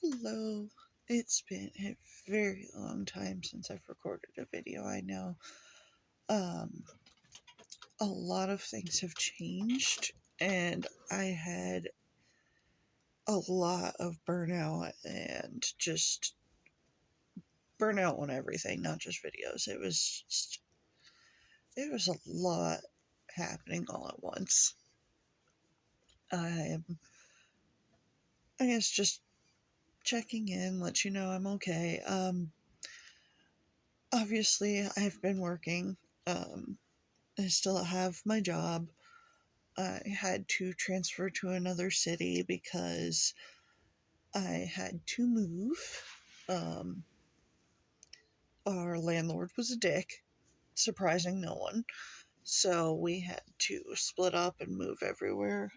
Hello. It's been a very long time since I've recorded a video. I know um, a lot of things have changed, and I had a lot of burnout and just burnout on everything, not just videos. It was a lot happening all at once. I'm, I guess, just checking in, let you know I'm okay. Obviously, I've been working. I still have my job. I had to transfer to another city because I had to move. Um, our landlord was a dick, surprising no one. So we had to split up and move everywhere.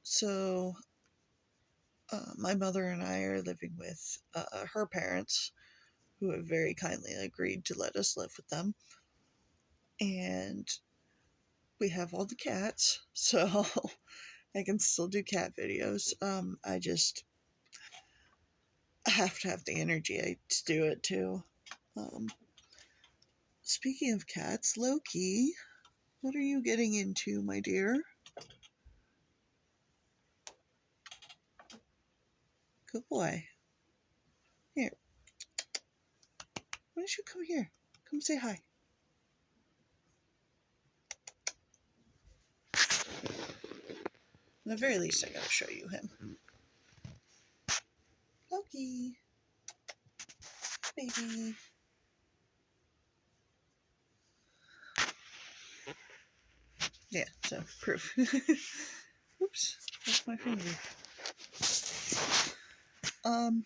So my mother and I are living with her parents, who have very kindly agreed to let us live with them. And we have all the cats, so I can still do cat videos. I just have to have the energy to do it too. Um, Speaking of cats, Loki, what are you getting into, my dear? Good boy. Here, why don't you come here? Come say hi. At the very least, I gotta show you him. Loki, baby. Yeah, so proof. Oops, that's my finger. Um,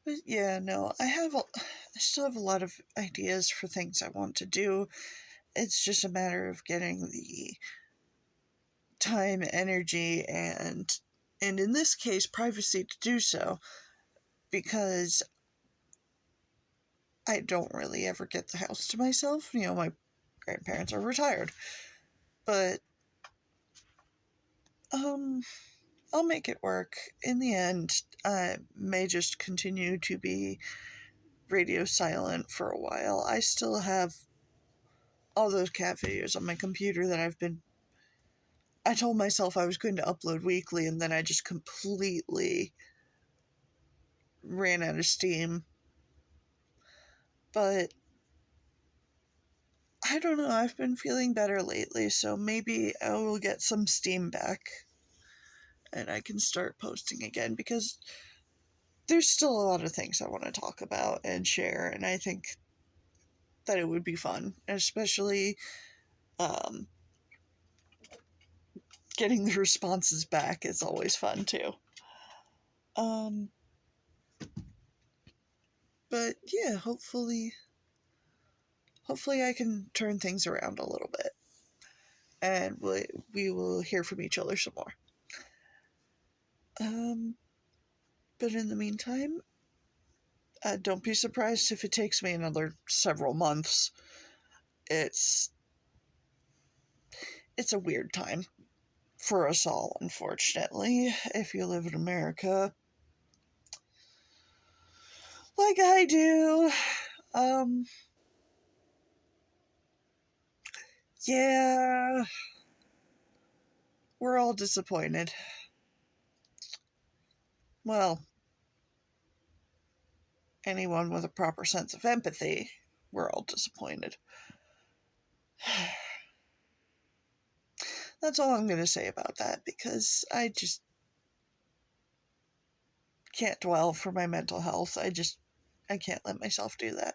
but yeah, no, I still have a lot of ideas for things I want to do. It's just a matter of getting the time, energy, and in this case, privacy to do so, because I don't really ever get the house to myself. You know, my grandparents are retired, but um, I'll make it work. In the end, I may just continue to be radio silent for a while. I still have all those cat videos on my computer that I told myself I was going to upload weekly, and then I just completely ran out of steam. But I don't know, I've been feeling better lately, so maybe I will get some steam back and I can start posting again, because there's still a lot of things I want to talk about and share, and I think that it would be fun, especially um, getting the responses back is always fun too. Um, but yeah, hopefully I can turn things around a little bit, and we will hear from each other some more. Um, but in the meantime, don't be surprised if it takes me another several months. It's it's a weird time for us all, unfortunately. If you live in America, like I do, um, yeah, we're all disappointed. Well, anyone with a proper sense of empathy, we're all disappointed. That's all I'm going to say about that, because I just can't dwell for my mental health. I can't let myself do that.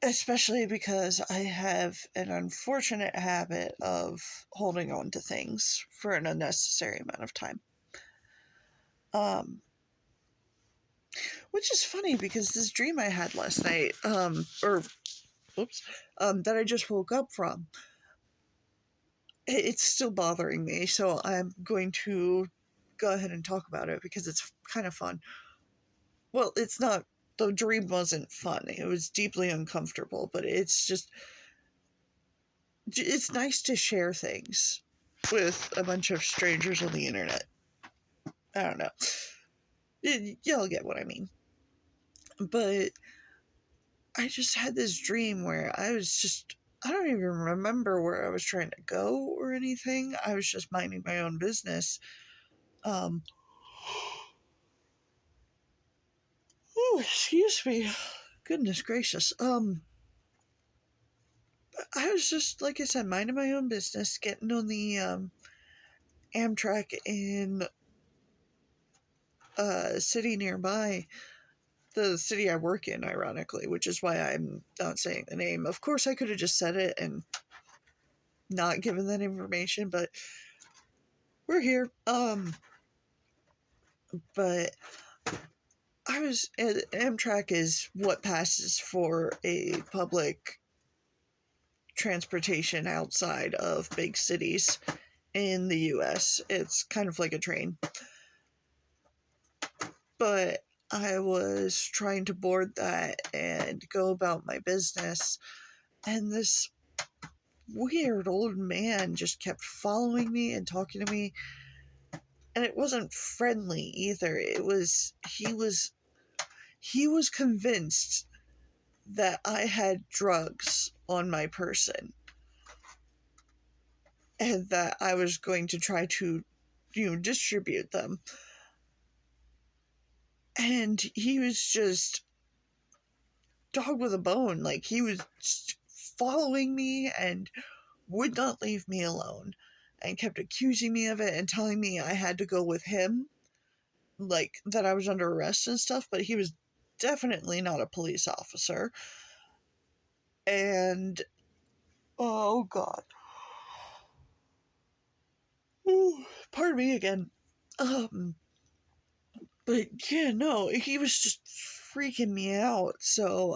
Especially because I have an unfortunate habit of holding on to things for an unnecessary amount of time. Um, which is funny, because this dream I had last night, that I just woke up from, it's still bothering me, so I'm going to go ahead and talk about it because it's kind of fun. Well, it's not, the dream wasn't fun. It was deeply uncomfortable, but it's nice to share things. with a bunch of strangers on the internet. I don't know. Y'all get what I mean. But I just had this dream where I don't even remember where I was trying to go or anything. I was just minding my own business. Um, oh, excuse me. Goodness gracious. I was just, like I said, minding my own business, getting on the, Amtrak in a city nearby, the city I work in, ironically, which is why I'm not saying the name. Of course, I could have just said it and not given that information, but we're here. But Amtrak is what passes for a public transportation outside of big cities in the US. It's kind of like a train. But I was trying to board that and go about my business, and this weird old man just kept following me and talking to me, and it wasn't friendly either. He was convinced that I had drugs on my person and that I was going to try to, distribute them. And he was just dog with a bone. Like, he was just following me and would not leave me alone and kept accusing me of it and telling me I had to go with him, like that I was under arrest and stuff, but he was definitely not a police officer. And oh god. Ooh, pardon me again. Um but yeah, no, he was just freaking me out. So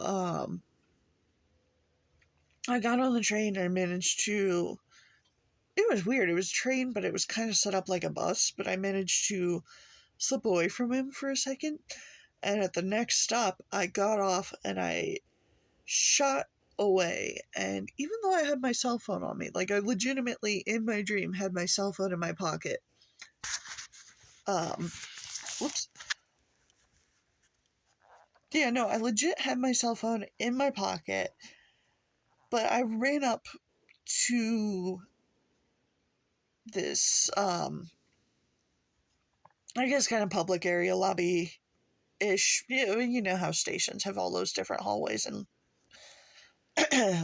I got on the train and I managed to, it was weird. It was a train, but it was kind of set up like a bus, but I managed to slip away from him for a second. And at the next stop, I got off and I shot away. And even though I had my cell phone on me, like I legitimately in my dream had my cell phone in my pocket. Whoops. Yeah, no, I legit had my cell phone in my pocket, but I ran up to this, I guess kind of public area lobby ish. You know how stations have all those different hallways and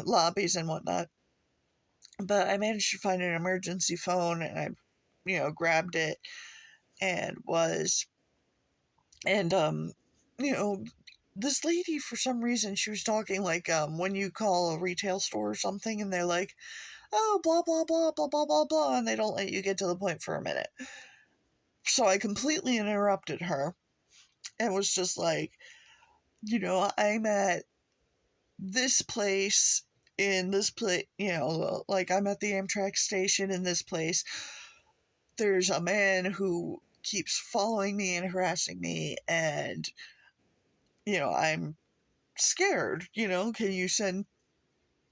lobbies and whatnot. But I managed to find an emergency phone and I, grabbed it and was, and, this lady, for some reason, she was talking like, when you call a retail store or something and they're like, oh, blah, blah, blah, blah, blah, blah, blah, and they don't let you get to the point for a minute. So I completely interrupted her and was just like, I'm at this place in this place, like I'm at the Amtrak station in this place. There's a man who keeps following me and harassing me, and, I'm scared, can you send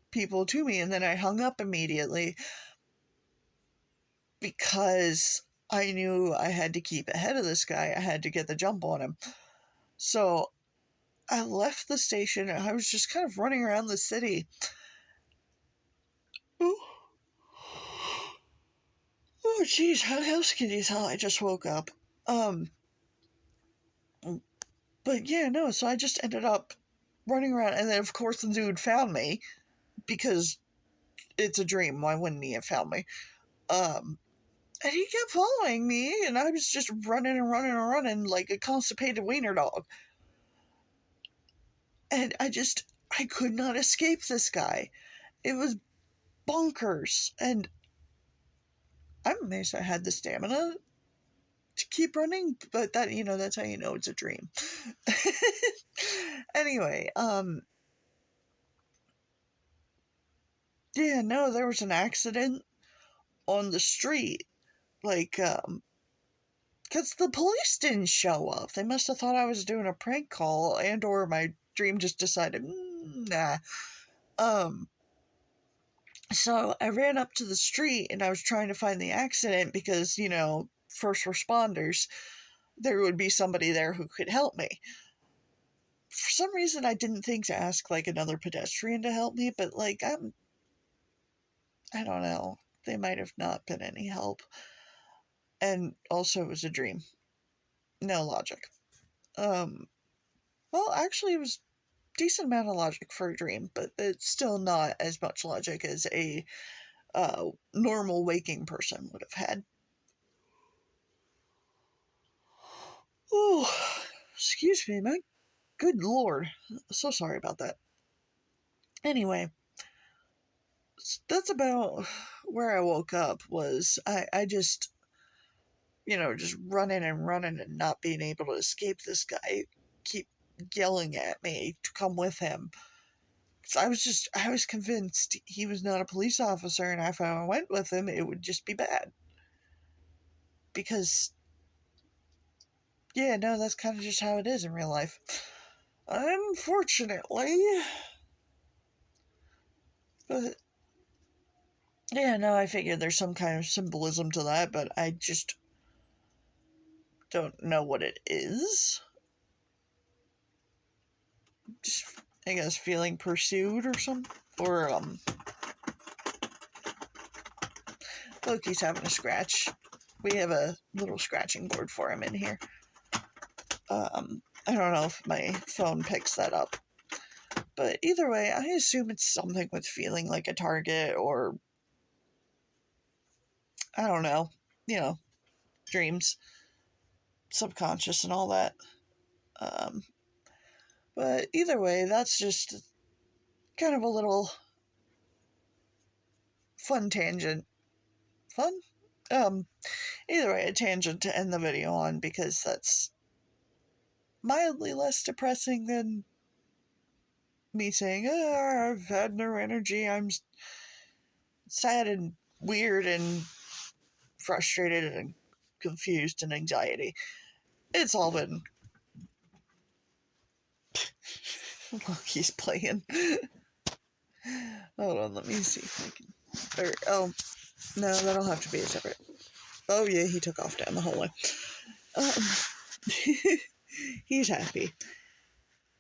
people to me? And then I hung up immediately because I knew I had to keep ahead of this guy. I had to get the jump on him. So I left the station and I was just kind of running around the city. Oh, jeez, how else can you tell I just woke up? But yeah, no, so I just ended up running around, and then of course the dude found me because it's a dream. Why wouldn't he have found me? And he kept following me, and I was just running and running and running like a constipated wiener dog. And I could not escape this guy. It was bonkers. And I'm amazed I had the stamina to keep running, but that's how you know it's a dream. Anyway, yeah, no, there was an accident on the street. Like, because the police didn't show up. They must have thought I was doing a prank call, and or my dream just decided, nah. So I ran up to the street and I was trying to find the accident because, first responders, there would be somebody there who could help me. For some reason, I didn't think to ask like another pedestrian to help me, but like, I don't know. They might have not been any help. And also, it was a dream. No logic. Um, well, actually, it was decent amount of logic for a dream, but it's still not as much logic as a normal waking person would have had. Oh, excuse me, my good lord. So sorry about that. Anyway, that's about where I woke up. Was I just just running and running and not being able to escape this guy, keep yelling at me to come with him. Because I was convinced he was not a police officer, and if I went with him, it would just be bad. Because, yeah, no, that's kind of just how it is in real life. Unfortunately. But, yeah, no, I figured there's some kind of symbolism to that, but I just don't know what it is. Just, I guess, feeling pursued or something. Or, Loki's having a scratch. We have a little scratching board for him in here. I don't know if my phone picks that up. But either way, I assume it's something with feeling like a target or, I don't know, dreams, subconscious, and all that. Um, but either way, that's just kind of a little fun tangent. Fun? Either way, a tangent to end the video on because that's mildly less depressing than me saying, I've had no energy, I'm sad and weird and frustrated and confused and anxiety. It's all been. Loki's playing. Hold on, let me see if I can. Oh, no, that'll have to be a separate. Oh, yeah, he took off down the hallway. He's happy.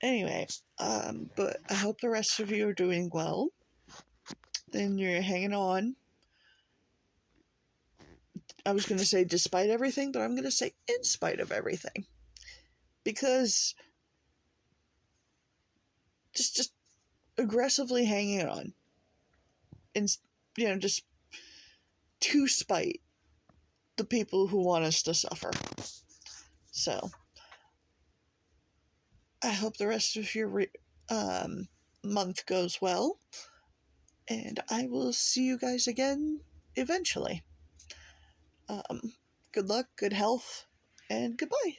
Anyway, but I hope the rest of you are doing well. And you're hanging on. I was going to say despite everything, but I'm going to say in spite of everything. Because just aggressively hanging on. And, just to spite the people who want us to suffer. So, I hope the rest of your month goes well. And I will see you guys again eventually. Good luck, good health, and goodbye.